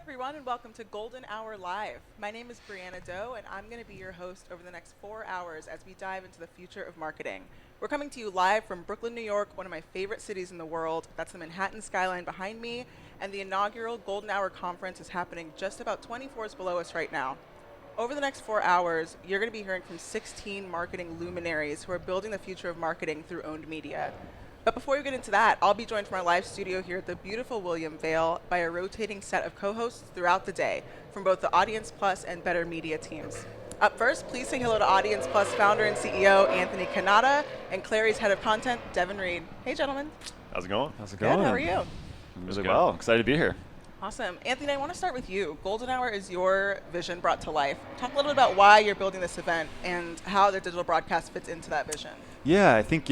everyone, and welcome to Goldenhour Live. My name is Brianna Doe, and I'm going to be your host over the next 4 hours as we dive into the future of marketing. We're coming to you live from Brooklyn, New York, one of my favorite cities in the world. That's the Manhattan skyline behind me, and the inaugural Golden Hour Conference is happening just about 20 floors below us right now. Over the next 4 hours, you're going to be hearing from 16 marketing luminaries who are building the future of marketing through owned media. But before we get into that, I'll be joined from our live studio here at the beautiful William Vale by a rotating set of co-hosts throughout the day from both the Audience Plus and Better Media teams. Up first, please say hello to Audience Plus founder and CEO Anthony Kennada and Clary's head of content, Devin Reed. Hey, gentlemen. How's it going? How's it Good, going? how are you? Really well. Excited to be here. Awesome. Anthony, I want to start with you. Golden Hour is your vision brought to life. Talk a little bit about why you're building this event and how the digital broadcast fits into that vision. Yeah, I think,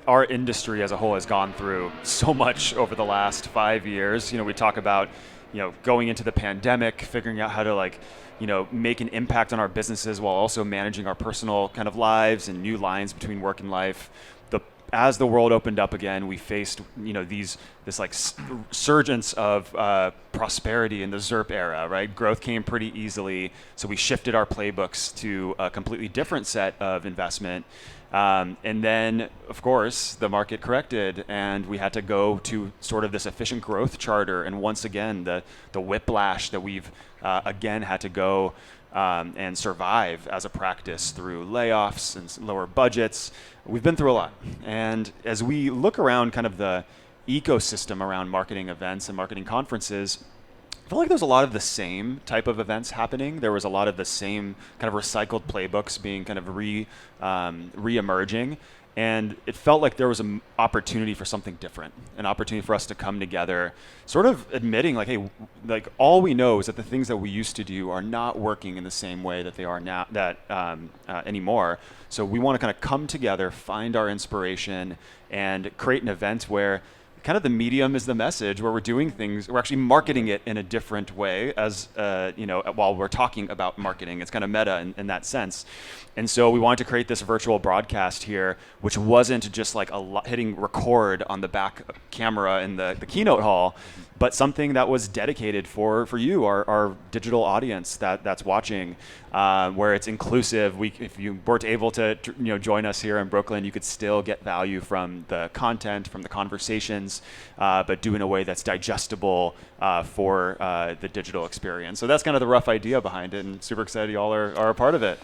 our industry as a whole has gone through so much over the last 5 years. We talk about, going into the pandemic, figuring out how to make an impact on our businesses while also managing our personal kind of lives and new lines between work and life. As the world opened up again, we faced, this surgence of prosperity in the ZERP era, right? Growth came pretty easily, so we shifted our playbooks to a completely different set of investment. And then, of course, the market corrected, and we had to go to sort of this efficient growth charter. And once again, the whiplash that we've again had to go and survive as a practice through layoffs and lower budgets. We've been through a lot. And as we look around kind of the ecosystem around marketing events and marketing conferences, I feel like there's a lot of the same type of events happening. There was a lot of the same kind of recycled playbooks being kind of re-emerging. And it felt like there was an opportunity for something different, an opportunity for us to come together, sort of admitting hey, all we know is that the things that we used to do are not working in the same way that they are now anymore. So we want to kind of come together, find our inspiration, and create an event where kind of the medium is the message, where we're doing things, we're actually marketing it in a different way as, while we're talking about marketing. It's kind of meta in that sense. And so we wanted to create this virtual broadcast here, which wasn't just hitting record on the back camera in the keynote hall, but something that was dedicated for you, our digital audience that's watching, where it's inclusive. If you weren't able to join us here in Brooklyn, you could still get value from the content, from the conversations, but do in a way that's digestible for the digital experience. So that's kind of the rough idea behind it, and super excited y'all are a part of it.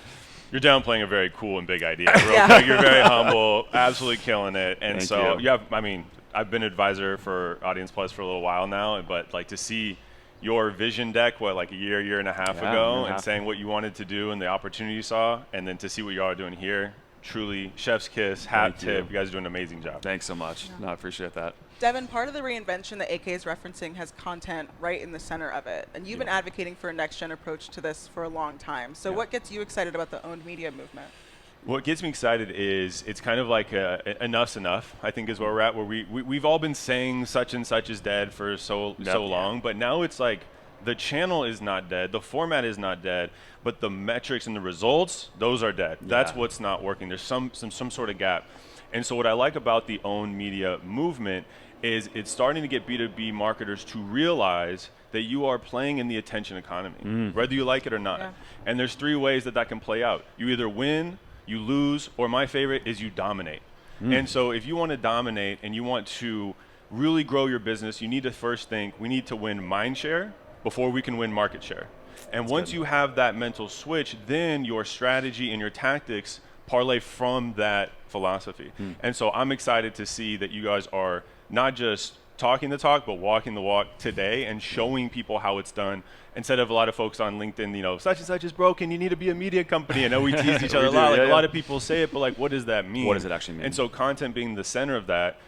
You're downplaying a very cool and big idea. Real quick. You're very humble, absolutely killing it. And Thank you. I've been advisor for Audience Plus for a little while now, but to see your vision deck, a year and a half ago, and saying what you wanted to do and the opportunity you saw, and then to see what y'all are doing here, truly chef's kiss, hat tip. You guys are doing an amazing job. Thanks so much. No, I appreciate that. Devin, part of the reinvention that AK is referencing has content right in the center of it. And you've been advocating for a next-gen approach to this for a long time. So what gets you excited about the owned media movement? What gets me excited is it's kind of like enough's enough, I think is where we're at, where we've all been saying such and such is dead for so long, but now it's like the channel is not dead, the format is not dead, but the metrics and the results, those are dead. Yeah. That's what's not working. There's some sort of gap. And so what I like about the owned media movement is it's starting to get B2B marketers to realize that you are playing in the attention economy, whether you like it or not. Yeah. And there's 3 ways that can play out. You either win, you lose, or my favorite is you dominate. And so if you want to dominate and you want to really grow your business, you need to first think, we need to win mind share before we can win market share. And once you have that mental switch, then your strategy and your tactics parlay from that philosophy. And so I'm excited to see that you guys are not just talking the talk, but walking the walk today and showing people how it's done. Instead of a lot of folks on LinkedIn, such and such is broken, you need to be a media company. I know we tease each other a lot. A lot of people say it, but what does that mean? What does it actually mean? And so content being the center of that,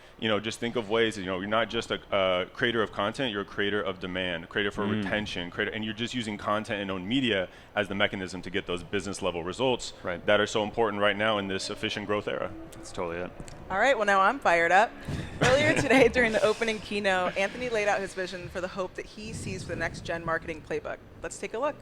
just think of ways that, you're not just a creator of content, you're a creator of demand, a creator for retention, and you're just using content and owned media as the mechanism to get those business level results that are so important right now in this efficient growth era. That's totally it. All right, well now I'm fired up. Earlier today during the opening keynote, Anthony laid out his vision for the hope that he sees for the next gen marketing playbook. Let's take a look.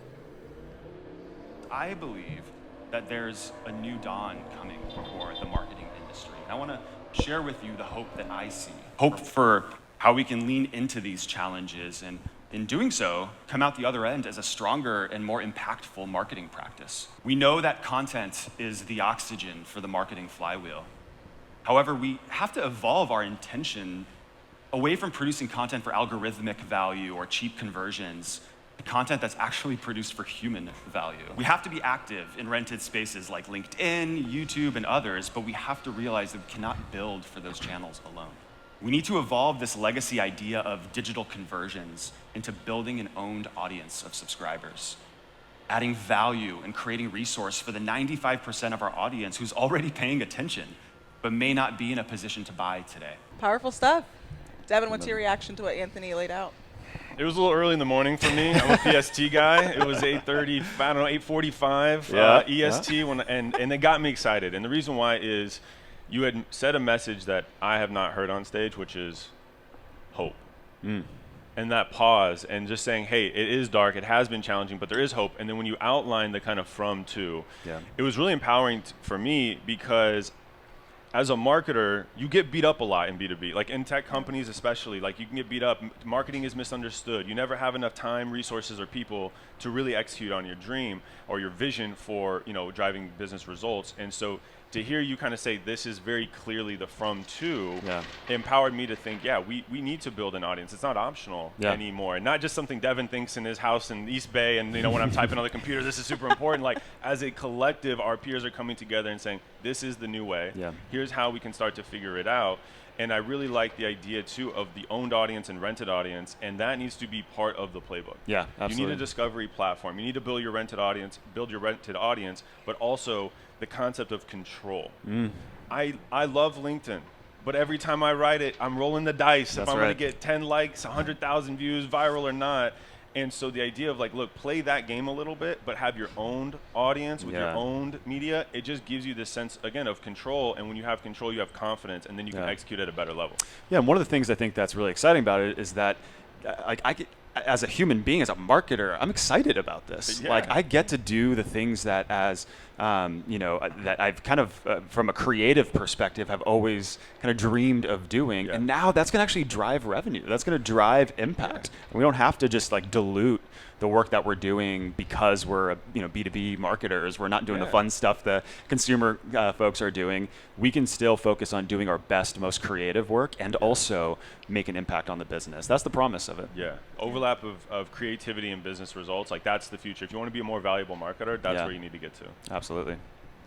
I believe that there's a new dawn coming for the marketing industry. And I want to share with you the hope that I see. Hope for how we can lean into these challenges and in doing so, come out the other end as a stronger and more impactful marketing practice. We know that content is the oxygen for the marketing flywheel. However, we have to evolve our intention away from producing content for algorithmic value or cheap conversions, to content that's actually produced for human value. We have to be active in rented spaces like LinkedIn, YouTube, and others, but we have to realize that we cannot build for those channels alone. We need to evolve this legacy idea of digital conversions into building an owned audience of subscribers, adding value and creating resource for the 95% of our audience who's already paying attention, but may not be in a position to buy today. Powerful stuff. Devin, what's your reaction to what Anthony laid out? It was a little early in the morning for me. I'm a PST guy. It was 8:30, I don't know, 8:45 EST, and it got me excited. And the reason why is you had said a message that I have not heard on stage, which is hope. And that pause and just saying, hey, it is dark, it has been challenging, but there is hope. And then when you outline the kind of from to, it was really empowering for me because as a marketer, you get beat up a lot in B2B. Like in tech companies especially, like you can get beat up. Marketing is misunderstood. You never have enough time, resources, or people to really execute on your dream or your vision for, driving business results. And so to hear you kind of say this is very clearly the from to empowered me to think, we need to build an audience. It's not optional anymore. And not just something Devin thinks in his house in East Bay and when I'm typing on the computer, this is super important. Like as a collective, our peers are coming together and saying, this is the new way. Here's how we can start to figure it out. And I really like the idea too of the owned audience and rented audience, and that needs to be part of the playbook. Yeah, absolutely. You need a discovery platform. You need to build your rented audience, but also the concept of control. I love LinkedIn, but every time I write it, I'm rolling the dice if I'm going to get 10 likes, 100,000 views, viral or not. And so the idea of play that game a little bit, but have your owned audience with your owned media, it just gives you this sense, again, of control. And when you have control, you have confidence, and then you can execute at a better level. Yeah, and one of the things I think that's really exciting about it is that as a human being, as a marketer, I'm excited about this. I get to do the things that that I've kind of, from a creative perspective, have always kind of dreamed of doing. And now that's going to actually drive revenue. That's going to drive impact. And we don't have to just dilute the work that we're doing because we're B2B marketers. We're not doing the fun stuff the consumer folks are doing. We can still focus on doing our best, most creative work and also make an impact on the business. That's the promise of it. Overlap of creativity and business results, that's the future. If you want to be a more valuable marketer, that's where you need to get to. Absolutely.